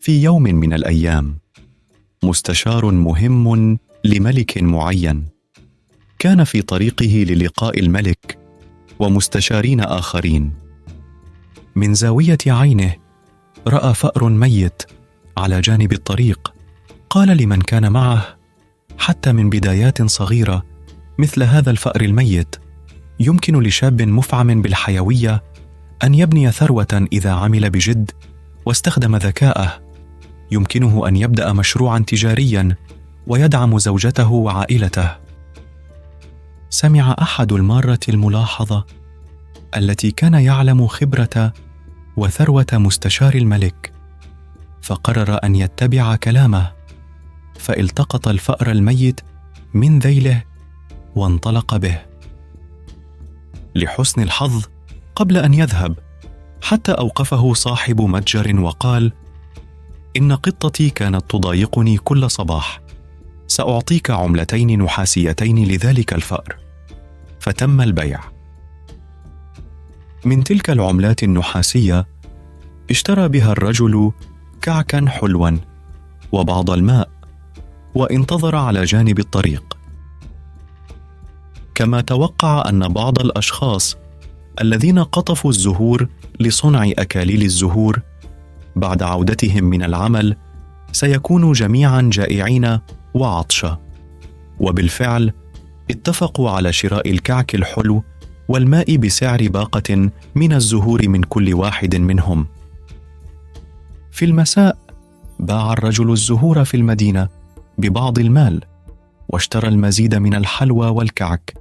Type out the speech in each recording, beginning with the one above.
في يوم من الأيام، مستشار مهم لملك معين كان في طريقه للقاء الملك ومستشارين آخرين. من زاوية عينه رأى فأر ميت على جانب الطريق. قال لمن كان معه: حتى من بدايات صغيرة مثل هذا الفأر الميت يمكن لشاب مفعم بالحيوية أن يبني ثروة إذا عمل بجد واستخدم ذكاءه. يمكنه أن يبدأ مشروعا تجاريا ويدعم زوجته وعائلته. سمع أحد المارة الملاحظة التي كان يعلم خبرة وثروة مستشار الملك، فقرر أن يتبع كلامه، فالتقط الفأر الميت من ذيله وانطلق به. لحسن الحظ قبل أن يذهب حتى أوقفه صاحب متجر وقال: إن قطتي كانت تضايقني كل صباح، سأعطيك عملتين نحاسيتين لذلك الفأر. فتم البيع. من تلك العملات النحاسية اشترى بها الرجل كعكا حلوا وبعض الماء، وانتظر على جانب الطريق. كما توقع أن بعض الأشخاص الذين قطفوا الزهور لصنع أكاليل الزهور بعد عودتهم من العمل سيكونوا جميعا جائعين وعطشى، وبالفعل اتفقوا على شراء الكعك الحلو والماء بسعر باقة من الزهور من كل واحد منهم. في المساء باع الرجل الزهور في المدينة ببعض المال، واشترى المزيد من الحلوى والكعك،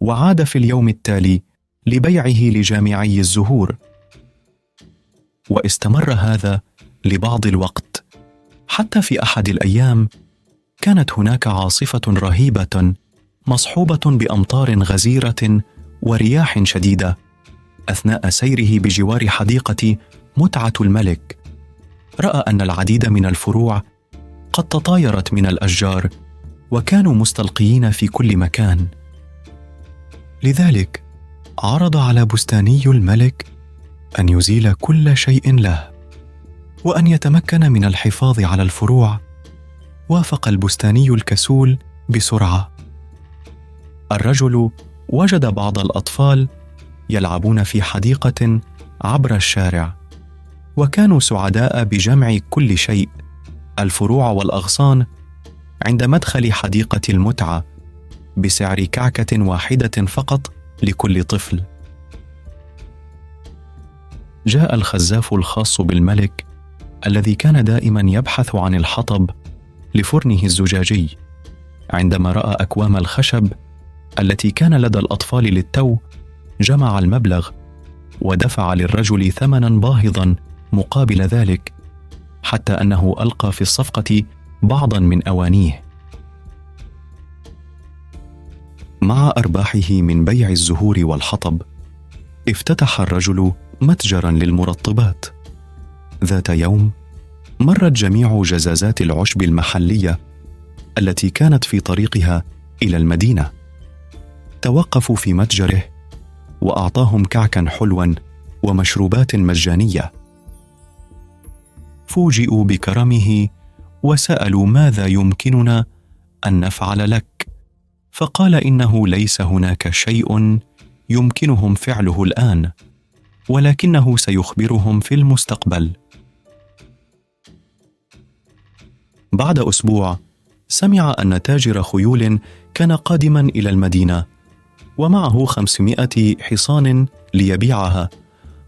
وعاد في اليوم التالي لبيعه لجامعي الزهور. واستمر هذا لبعض الوقت، حتى في أحد الأيام كانت هناك عاصفة رهيبة مصحوبة بأمطار غزيرة ورياح شديدة أثناء سيره بجوار حديقة متعة الملك. رأى أن العديد من الفروع قد تطايرت من الأشجار وكانوا مستلقيين في كل مكان. لذلك عرض على بستاني الملك أن يزيل كل شيء له وأن يتمكن من الحفاظ على الفروع. وافق البستاني الكسول بسرعة. الرجل وجد بعض الأطفال يلعبون في حديقة عبر الشارع، وكانوا سعداء بجمع كل شيء، الفروع والأغصان، عند مدخل حديقة المتعة بسعر كعكة واحدة فقط لكل طفل. جاء الخزاف الخاص بالملك الذي كان دائما يبحث عن الحطب لفرنه الزجاجي. عندما رأى أكوام الخشب التي كان لدى الأطفال للتو، جمع المبلغ ودفع للرجل ثمنا باهظا مقابل ذلك، حتى أنه ألقى في الصفقة بعضا من أوانيه. مع أرباحه من بيع الزهور والحطب، افتتح الرجل متجرا للمرطبات. ذات يوم مرت جميع جزازات العشب المحلية التي كانت في طريقها إلى المدينة. توقفوا في متجره وأعطاهم كعكا حلوا ومشروبات مجانية. فوجئوا بكرمه وسألوا: ماذا يمكننا أن نفعل لك؟ فقال: إنه ليس هناك شيء يمكنهم فعله الآن، ولكنه سيخبرهم في المستقبل. بعد أسبوع سمع أن تاجر خيول كان قادما إلى المدينة ومعه 500 حصان ليبيعها،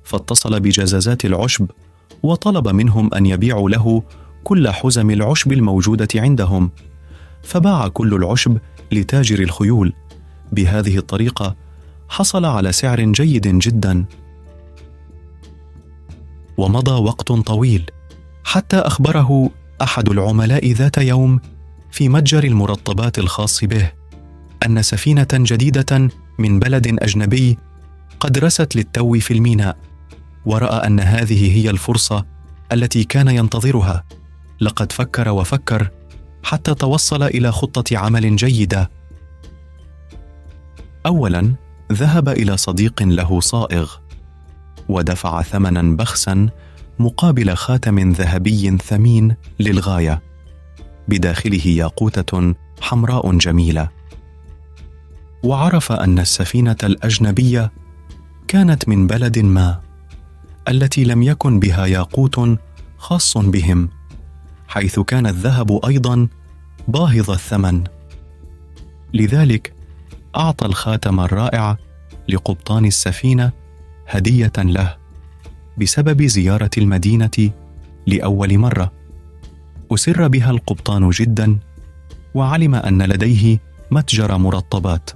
فاتصل بجزازات العشب وطلب منهم أن يبيعوا له كل حزم العشب الموجودة عندهم، فباع كل العشب لتاجر الخيول. بهذه الطريقة حصل على سعر جيد جدا. ومضى وقت طويل حتى أخبره أحد العملاء ذات يوم في متجر المرطبات الخاص به أن سفينة جديدة من بلد أجنبي قد رست للتو في الميناء، ورأى أن هذه هي الفرصة التي كان ينتظرها. لقد فكر وفكر حتى توصل إلى خطة عمل جيدة. أولاً ذهب إلى صديق له صائغ ودفع ثمناً بخساً مقابل خاتم ذهبي ثمين للغاية بداخله ياقوتة حمراء جميلة. وعرف أن السفينة الأجنبية كانت من بلد ما التي لم يكن بها ياقوت خاص بهم، حيث كان الذهب أيضا باهظ الثمن. لذلك أعطى الخاتم الرائع لقبطان السفينة هدية له بسبب زيارة المدينة لأول مرة. أسر بها القبطان جدا، وعلم أن لديه متجر مرطبات،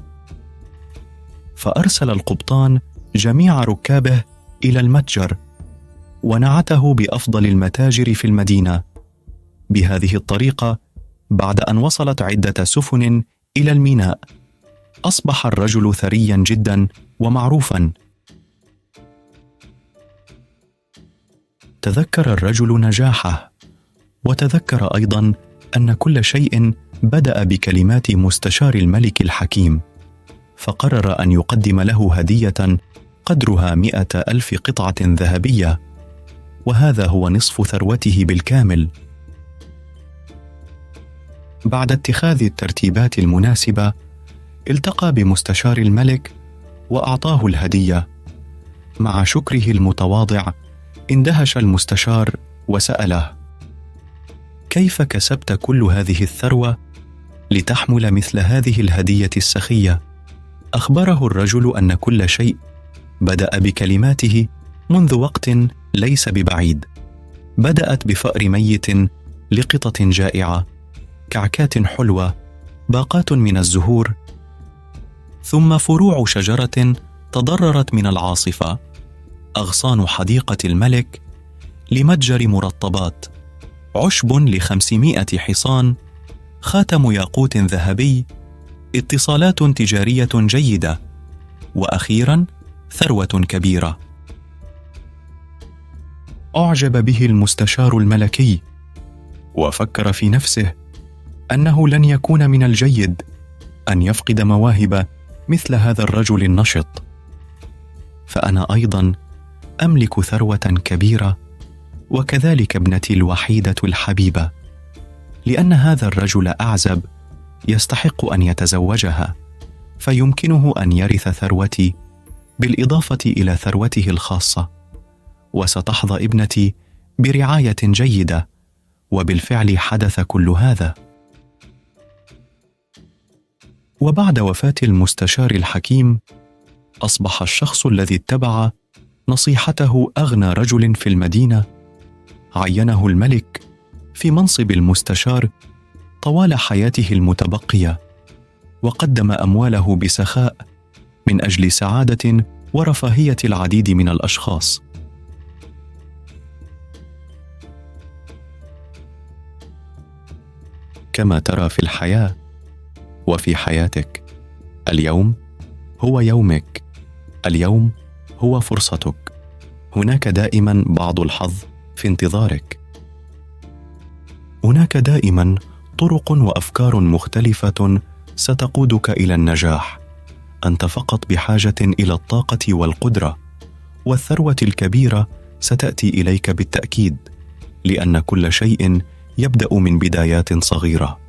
فأرسل القبطان جميع ركابه إلى المتجر ونعته بأفضل المتاجر في المدينة. بهذه الطريقة، بعد أن وصلت عدة سفن إلى الميناء، أصبح الرجل ثريا جدا ومعروفا. تذكر الرجل نجاحه، وتذكر أيضا أن كل شيء بدأ بكلمات مستشار الملك الحكيم، فقرر أن يقدم له هدية قدرها 100,000 قطعة ذهبية، وهذا هو نصف ثروته بالكامل. بعد اتخاذ الترتيبات المناسبة، التقى بمستشار الملك وأعطاه الهدية. مع شكره المتواضع، اندهش المستشار وسأله: كيف كسبت كل هذه الثروة لتحمل مثل هذه الهدية السخية؟ أخبره الرجل أن كل شيء بدأ بكلماته منذ وقت ليس ببعيد. بدأت بفأر ميت لقطة جائعة، كعكات حلوة، باقات من الزهور، ثم فروع شجرة تضررت من العاصفة، أغصان حديقة الملك، لمتجر مرطبات، عشب ل500 حصان، خاتم ياقوت ذهبي، اتصالات تجارية جيدة، وأخيرا ثروة كبيرة. أعجب به المستشار الملكي، وفكر في نفسه أنه لن يكون من الجيد أن يفقد مواهب مثل هذا الرجل النشط، فأنا أيضا أملك ثروة كبيرة، وكذلك ابنتي الوحيدة الحبيبة، لأن هذا الرجل أعزب يستحق أن يتزوجها، فيمكنه أن يرث ثروتي بالإضافة إلى ثروته الخاصة، وستحظى ابنتي برعاية جيدة. وبالفعل حدث كل هذا. وبعد وفاة المستشار الحكيم، أصبح الشخص الذي اتبع نصيحته أغنى رجل في المدينة. عينه الملك في منصب المستشار طوال حياته المتبقية، وقدم أمواله بسخاء من أجل سعادة ورفاهية العديد من الأشخاص. كما ترى في الحياة وفي حياتك، اليوم هو يومك، اليوم هو فرصتك. هناك دائما بعض الحظ في انتظارك، هناك دائما طرق وأفكار مختلفة ستقودك إلى النجاح. أنت فقط بحاجة إلى الطاقة والقدرة، والثروة الكبيرة ستأتي إليك بالتأكيد، لأن كل شيء يبدأ من بدايات صغيرة.